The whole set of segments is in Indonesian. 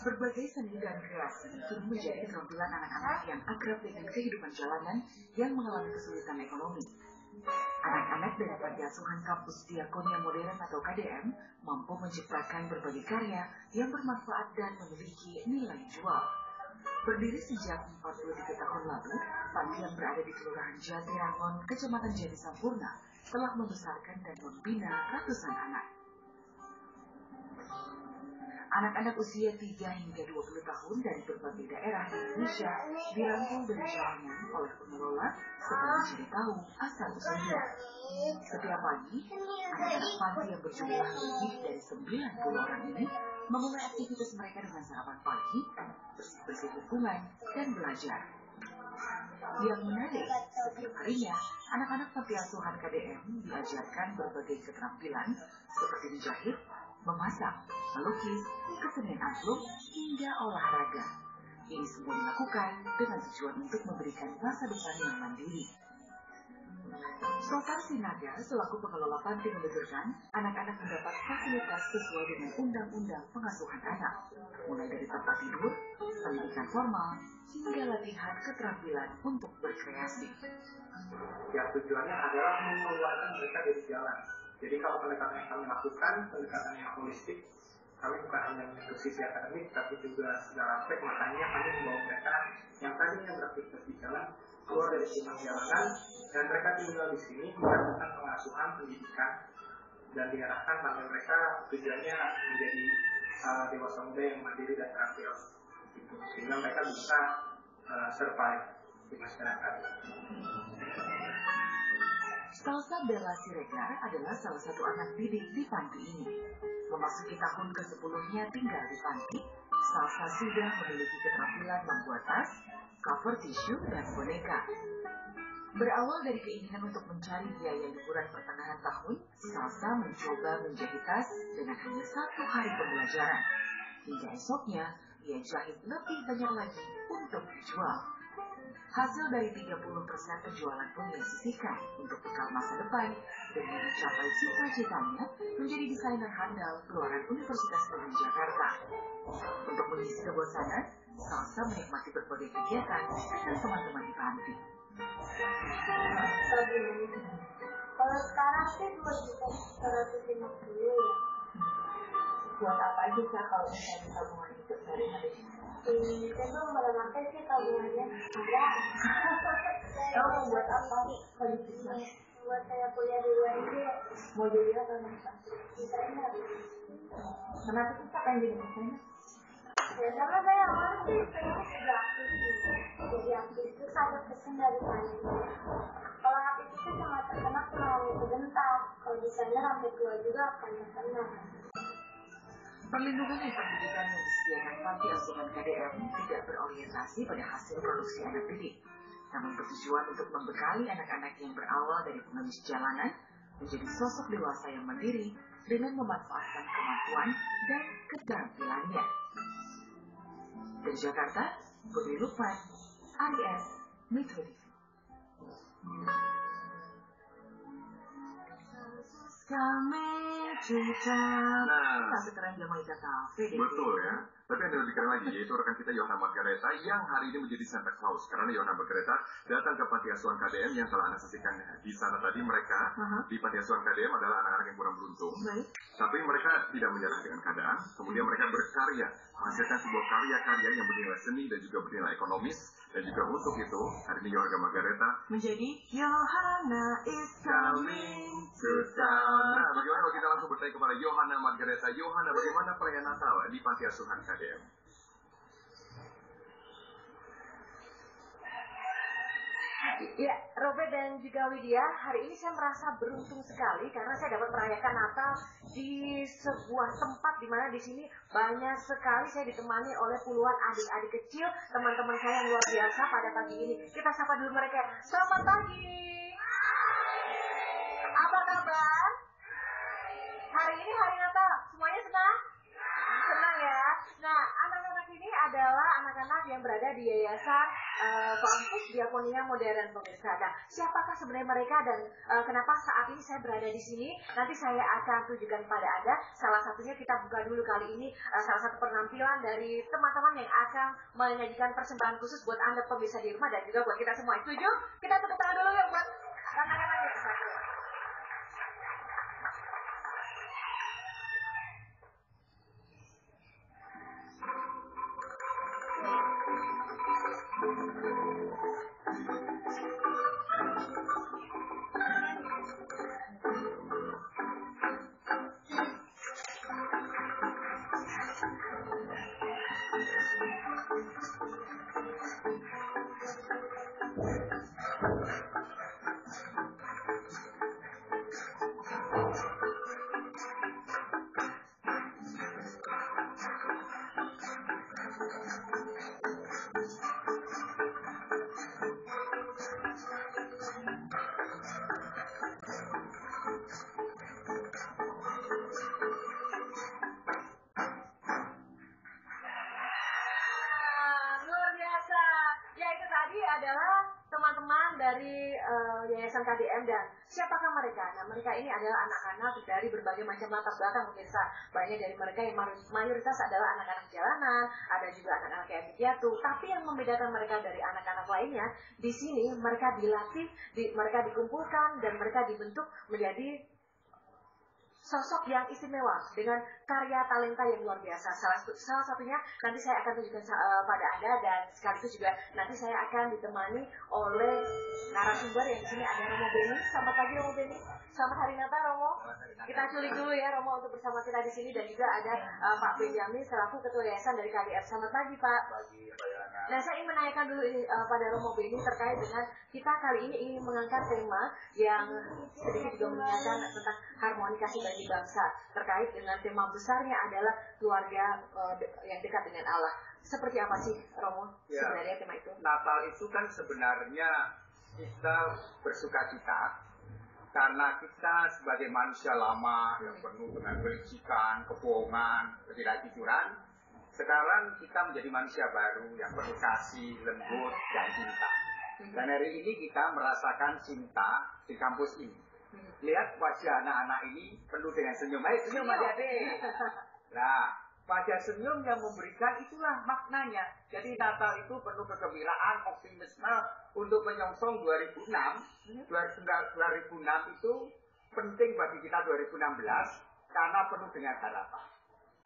Berbagai seni dan kreasi kini menjadi keterampilan anak-anak yang akrab dengan kehidupan jalanan yang mengalami kesulitan ekonomi. Anak-anak dari Panti Asuhan Kampus Diakonia Modern atau KDM mampu menciptakan berbagai karya yang bermanfaat dan memiliki nilai jual. Berdiri sejak 43 tahun lalu, panti yang berada di Kelurahan Jatirangon, Kecamatan Jati Sampurna, telah membesarkan dan membina ratusan anak. Anak-anak usia 3 hingga 20 tahun dari berbagai daerah di Indonesia dirangkul dari jalanan oleh pengelola setelah mencari tahu asal-usulnya. Setiap pagi, anak-anak panti yang berjumlah lebih dari 90 orang ini memulai aktivitas mereka dengan sarapan pagi, bersih-bersih lingkungan, dan belajar. Yang menarik, setiap harinya, anak-anak panti asuhan KDM diajarkan berbagai keterampilan seperti menjahit, memasak, melukis, kesenian angklung, hingga olahraga. Ini semua dilakukan dengan tujuan untuk memberikan masa depan yang mandiri. Sultan Sinaga selaku pengelola panti menuturkan, anak-anak mendapat fasilitas sesuai dengan Undang-Undang Pengasuhan Anak, mulai dari tempat tidur, pendidikan formal, hingga latihan keterampilan untuk berkreasi. Yang tujuannya adalah mengeluarkan mereka dari jalan. Jadi kalau pendekatan yang kami lakukan, pendekatan yang holistik, kami bukan hanya menyentuh sisi akademik, tapi juga segala aspek. Makanya kami membawa mereka yang tadinya beraktivitas di jalan, keluar dari simpang jalanan, dan mereka tinggal di sini mendapatkan pengasuhan pendidikan, dan diarahkan sampai mereka tujuannya menjadi dewasa muda yang mandiri dan terampil. Sehingga mereka bisa survive di masyarakat. Salsa Bella Siregar adalah salah satu anak didik di panti ini. Memasuki tahun ke-10-nya tinggal di panti, Salsa sudah memiliki keterampilan membuat tas, cover tisu, dan boneka. Berawal dari keinginan untuk mencari biaya liburan pertengahan tahun, Salsa mencoba menjahit tas dengan hanya 1 hari pembelajaran. Hingga esoknya, ia jahit lebih banyak lagi untuk dijual. Hasil dari 30% penjualan pun ia sisihkan untuk bekal masa depan demi mencapai cita-citanya menjadi desainer handal keluaran Universitas Negeri Jakarta. Untuk mengisi kebosanan, Salsa menikmati berbagai kegiatan dengan teman-teman di panti. Kalau sekarang sih 2.150 ya. Buat apa aja sih kalau misalnya tabungan itu sehari-hari? Itu memakai sih tabungannya ada. Kamu mau buat apa kalau di sana? Buat saya kuliah di luar negeri. Mau jadi apa nanti? Desainer. Kenapa sih pengen jadi desainer? Ya karena saya awalnya sih pengen jadi artis. Jadi artis itu ada pesan dari saya. Kalau artis itu cuma terkenal sebentar. Kalau desainer sampai tua juga akan terkenal. Perlindungan dan pendidikan yang disediakan panti asuhan KDM tidak berorientasi pada hasil produksi anak didik, namun bertujuan untuk membekali anak-anak yang berawal dari pengemis jalanan menjadi sosok dewasa yang mandiri dengan memanfaatkan kemampuan dan keterampilannya. Dari Jakarta, Putri Lukman, AIS, Metro TV. Sampai keren Jamaika Cafe deh. Betul ya. Tapi yang lebih keren lagi yaitu rekan kita Yohana Margareta yang hari ini menjadi Santa Claus. Karena Yohana Margareta datang ke Panti Asuhan KDM yang telah Anda saksikan di sana tadi. Mereka di Panti Asuhan KDM adalah anak-anak yang kurang beruntung. Tapi mereka tidak menyerah dengan keadaan. Kemudian mereka berkarya, menghasilkan sebuah karya-karya yang bernilai seni dan juga bernilai ekonomis. Dan juga untuk itu, hari ini Yohana Margareta menjadi Yohana is coming to town. Nah, bagaimana kalau kita langsung bertanya kepada Yohana Margareta. Yohana, bagaimana perayaan Natal di Panti Asuhan KDM? Ya, Robert dan juga Widya, hari ini saya merasa beruntung sekali karena saya dapat merayakan Natal di sebuah tempat di mana di sini banyak sekali saya ditemani oleh puluhan adik-adik kecil, teman-teman saya yang luar biasa pada pagi ini. Kita sapa dulu mereka. Selamat pagi. Apa kabar? Hari ini hari Natal, semuanya senang? Senang ya. Nah, anak-anak ini adalah anak-anak yang berada di Yayasan kelompok diakonia modern pemirsa. Nah, siapakah sebenarnya mereka dan kenapa saat ini saya berada di sini? Nanti saya akan tunjukkan pada Anda. Salah satunya kita buka dulu kali ini salah satu penampilan dari teman-teman yang akan menyajikan persembahan khusus buat Anda pemirsa di rumah dan juga buat kita semua. Setuju? Kita tepuk tangan dulu ya buat anak-anak yang satu. Adalah teman-teman dari Yayasan KDM dan siapakah mereka? Nah, mereka ini adalah anak-anak dari berbagai macam latar belakang pemirsa. Banyak dari mereka yang mayoritas adalah anak-anak jalanan, ada juga anak-anak yatim piatu. Tapi yang membedakan mereka dari anak-anak lainnya, di sini mereka dilatih, mereka dikumpulkan dan mereka dibentuk menjadi sosok yang istimewa dengan karya talenta yang luar biasa. Salah satunya nanti saya akan tunjukkan pada Anda dan sekaligus juga nanti saya akan ditemani oleh narasumber yang di sini ada Romo Beni. Selamat pagi Romo Beni. Selamat hari Natal Romo. Kita culik dulu ya Romo untuk bersama kita di sini dan juga ada Pak Benjamin selaku Ketua Yayasan dari KDM. Selamat pagi Pak. Pagi Pak Yana. Nah, saya ingin menanyakan dulu ini pada Romo Beni terkait dengan kita kali ini ingin mengangkat tema yang sedikit juga mengingatkan tentang harmonikasi bagi bangsa terkait dengan tema besarnya adalah keluarga yang dekat dengan Allah. Seperti apa sih Romo sebenarnya tema itu? Natal itu kan sebenarnya kita bersukacita karena kita sebagai manusia lama yang penuh dengan kelicikan, kebohongan, ketidakjujuran, sekarang kita menjadi manusia baru yang penuh kasih, lembut, dan cinta. Dan hari ini kita merasakan cinta di kampus ini. Lihat wajah anak-anak ini penuh dengan senyum. Ayo senyum adik-adik. Nah, wajah senyum yang memberikan itulah maknanya. Jadi Natal itu penuh kegembiraan, optimisme untuk menyongsong 2006. 2006 itu penting bagi kita 2016 karena penuh dengan harapan.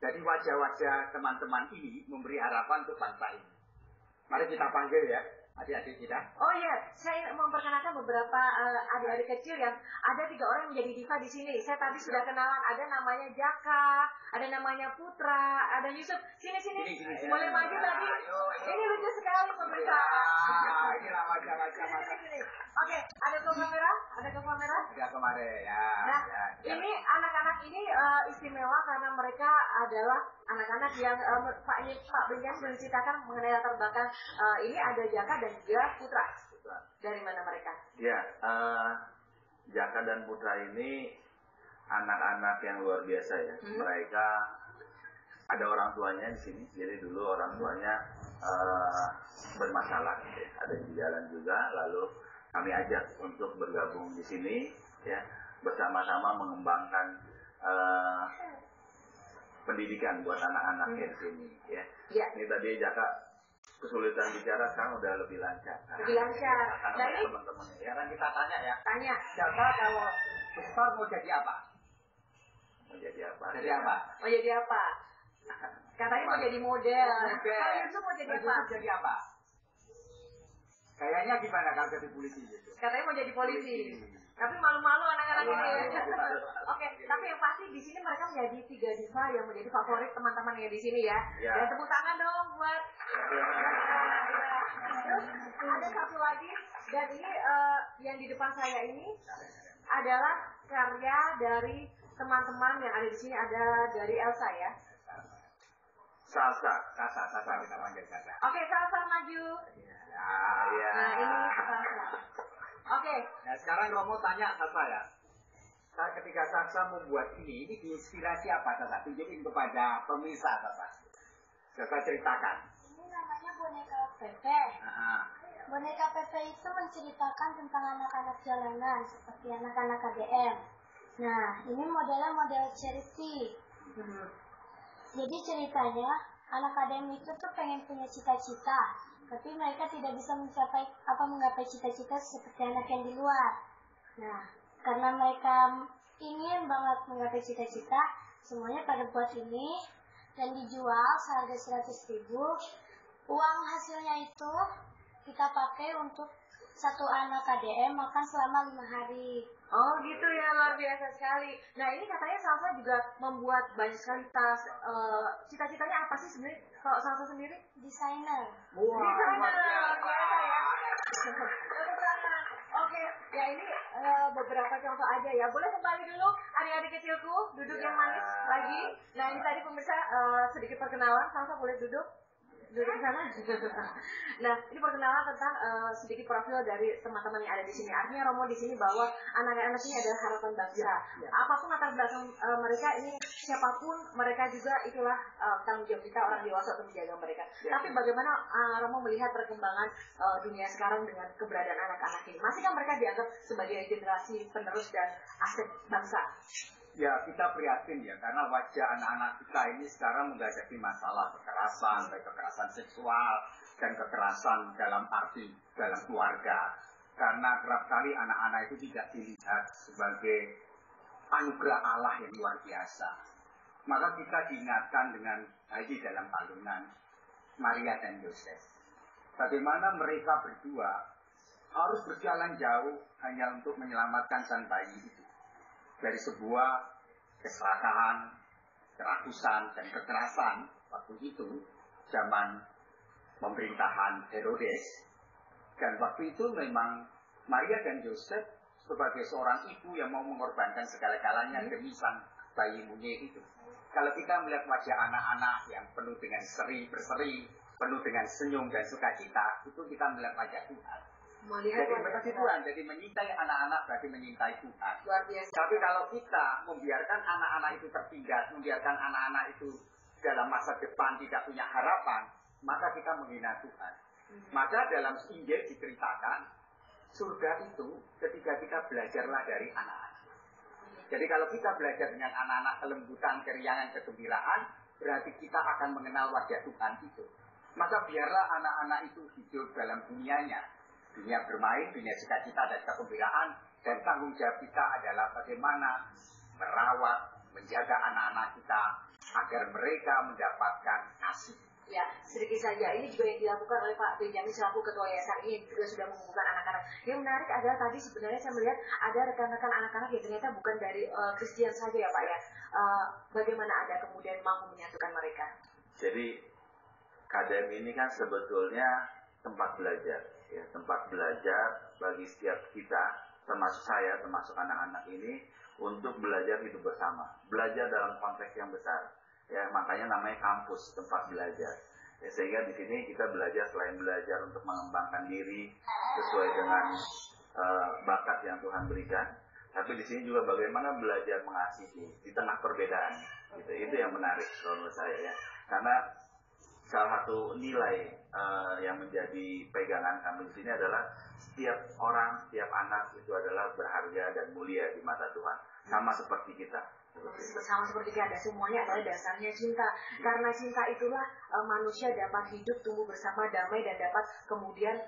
Jadi wajah-wajah teman-teman ini memberi harapan untuk bangsa ini. Mari kita panggil ya. Adik-adik kita. Oh iya, saya memperkenalkan beberapa adik-adik kecil yang ada 3 orang yang menjadi diva di sini. Saya tadi sudah kenalan, ada namanya Jaka, ada namanya Putra, ada Yusuf. Sini. Boleh maju tadi? Ini lucu sekali pemirsa. Inilah wajah-wajah. Oke, ada ke kamera? Ya kemarin ya. Nah, ini anak-anak ini istimewa karena mereka adalah anak-anak yang Pak Benjamin menceritakan mengenai latar belakang. Ini ada Jaka dan juga Putra. Dari mana mereka? Ya, Jaka dan Putra ini anak-anak yang luar biasa ya. Mereka ada orang tuanya di sini. Jadi dulu orang tuanya bermasalah, ya. Ada di jalan juga. Lalu kami ajak untuk bergabung di sini, ya, bersama-sama mengembangkan pendidikan buat anak-anak yang di sini, ya. Ini tadi Jaka kesulitan bicara, sekarang udah lebih lancar. Lebih lancar. Nah, ini teman-teman. Sekarang kita tanya ya. Tanya. Jaka kalau besar mau jadi apa? Mau jadi apa? Mau jadi apa? Katanya mau jadi model. Kalau Yusuf mau jadi apa? Jadi apa? Kayaknya gimana kalau jadi polisi gitu? Katanya mau jadi polisi. Tapi malu-malu anak-anak ini. Oke, tapi yang pasti di sini mereka menjadi 3 diva yang menjadi favorit teman-teman yang di sini ya. Dan tepuk tangan dong buat. Terus ada satu lagi dan ini yang di depan saya ini adalah karya dari teman-teman yang ada di sini, ada dari Elsa ya. Sasa kita panggil Sasa. Oke, Sasa maju. Ya. Nah ini Sasa. Oke. Nah sekarang Romo tanya Sasa ya. Ketika Sasa membuat ini diinspirasi apa Sasa? Tunjukin kepada pemirsa Sasa. Sasa ceritakan. Ini namanya boneka Pepe. Boneka Pepe itu menceritakan tentang anak-anak jalanan seperti anak-anak KDM. Nah, ini modelnya model charity. Jadi ceritanya anak KDM itu tuh pengen punya cita-cita, tapi mereka tidak bisa menggapai cita-cita seperti anak yang di luar. Nah, karena mereka ingin banget menggapai cita-cita, semuanya pada buat ini dan dijual seharga 100.000. Uang hasilnya itu kita pakai untuk satu anak KDM makan selama 5 hari. Oh gitu ya, luar biasa sekali. Nah ini katanya Salsa juga membuat banyak sekali tas. Cita-citanya apa sih sebenarnya kalau Salsa sendiri? Desainer. Desainer, luar biasa ya. Oke, ya ini beberapa contoh aja ya. Boleh kembali dulu adik-adik kecilku, duduk yang manis lagi. Nah ini tadi pemirsa sedikit perkenalan, Salsa boleh duduk di sana. Nah, ini perkenalan tentang sedikit profil dari teman-teman yang ada di sini. Artinya Romo di sini bahwa anak-anak ini adalah harapan bangsa. Apapun latar belakang mereka ini, siapapun mereka juga itulah tanggung jawab kita orang dewasa untuk menjaga mereka. Tapi bagaimana Romo melihat perkembangan dunia sekarang dengan keberadaan anak-anak ini? Masihkah mereka dianggap sebagai generasi penerus dan aset bangsa? Ya, kita prihatin ya, karena wajah anak-anak kita ini sekarang menghadapi masalah kekerasan, baik kekerasan seksual dan kekerasan dalam arti dalam keluarga. Karena kerap kali anak-anak itu tidak dilihat sebagai anugerah Allah yang luar biasa. Maka kita diingatkan dengan bayi dalam kandungan Maria dan Yosef. Bagaimana mereka berdua harus berjalan jauh hanya untuk menyelamatkan sang bayi itu dari sebuah keserakahan, kerakusan, dan kekerasan waktu itu, zaman pemerintahan Herodes. Dan waktu itu memang Maria dan Yosef sebagai seorang ibu yang mau mengorbankan segala-galanya demi sang bayi mungil itu. Kalau kita melihat wajah anak-anak yang penuh dengan berseri, penuh dengan senyum dan sukacita, itu kita melihat wajah Tuhan. Jadi mencintai Tuhan, jadi menyintai anak-anak berarti menyintai Tuhan. Luar biasa. Tapi kalau kita membiarkan anak-anak itu tertindas, membiarkan anak-anak itu dalam masa depan tidak punya harapan, maka kita menghina Tuhan. Maka dalam Injil diceritakan, surga itu ketika kita belajarlah dari anak-anak. Jadi kalau kita belajar dengan anak-anak kelembutan, keriangan, kegembiraan, berarti kita akan mengenal wajah Tuhan itu. Maka biarlah anak-anak itu hidup dalam dunianya. Dunia bermain, dunia cita-cita dan kegembiraan, dan tanggung jawab kita adalah bagaimana merawat, menjaga anak-anak kita agar mereka mendapatkan kasih. Ya, sedikit saja. Ini juga yang dilakukan oleh Pak Benjamin selaku Ketua Yayasan ini juga sudah mengumpulkan anak-anak. Yang menarik adalah tadi sebenarnya saya melihat ada rekan-rekan anak-anak yang ternyata bukan dari Kristen saja ya Pak ya. Bagaimana Anda kemudian mampu menyatukan mereka? Jadi KDM ini kan sebetulnya tempat belajar. Ya, tempat belajar bagi setiap kita, termasuk saya, termasuk anak-anak ini, untuk belajar hidup bersama, belajar dalam konteks yang besar. Ya, makanya namanya kampus, tempat belajar. Ya, sehingga di sini kita belajar selain belajar untuk mengembangkan diri sesuai dengan bakat yang Tuhan berikan, tapi di sini juga bagaimana belajar mengasihi di tengah perbedaan. Gitu. Itu yang menarik menurut saya ya, karena salah satu nilai yang menjadi pegangan kami di sini adalah setiap orang, setiap anak itu adalah berharga dan mulia di mata Tuhan, sama seperti kita. Sama seperti kita, semuanya adalah dasarnya cinta. Karena cinta itulah manusia dapat hidup, tumbuh bersama, damai, dan dapat kemudian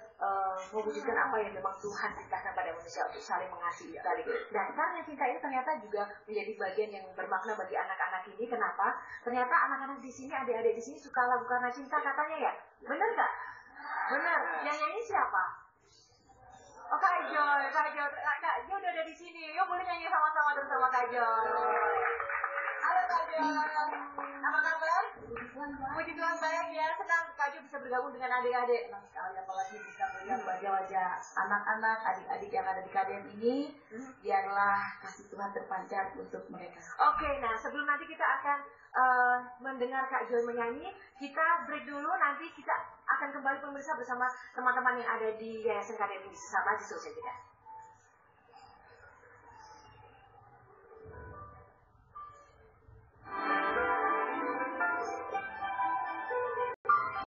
mewujudkan apa yang memang Tuhan ciptakan pada manusia untuk saling mengasihi tadi. Dan karena cinta ini ternyata juga menjadi bagian yang bermakna bagi anak-anak ini. Kenapa? Ternyata anak-anak di sini, adik-adik di sini suka lagu karena cinta katanya ya. Benar nggak? Benar. Yang nyanyi siapa? Oh Kak Joy udah ada di sini. Yuk boleh nyanyi sama-sama dong sama Kak Joy. Halo Kak Joy. Apa kabar? Puji Tuhan baik ya. Senang Kak Joy bisa bergabung dengan adik-adik. Senang sekali apalagi bisa melihat wajah-wajah anak-anak, adik-adik yang ada di KDM ini. Biarlah kasih Tuhan terpancar untuk mereka. Oke, nah sebelum nanti kita akan mendengar Kak Joy menyanyi, kita break dulu. Nanti kita akan kembali pemirsa bersama teman-teman yang ada di Yayasan KDM ini. Sesaat lagi selesai kita.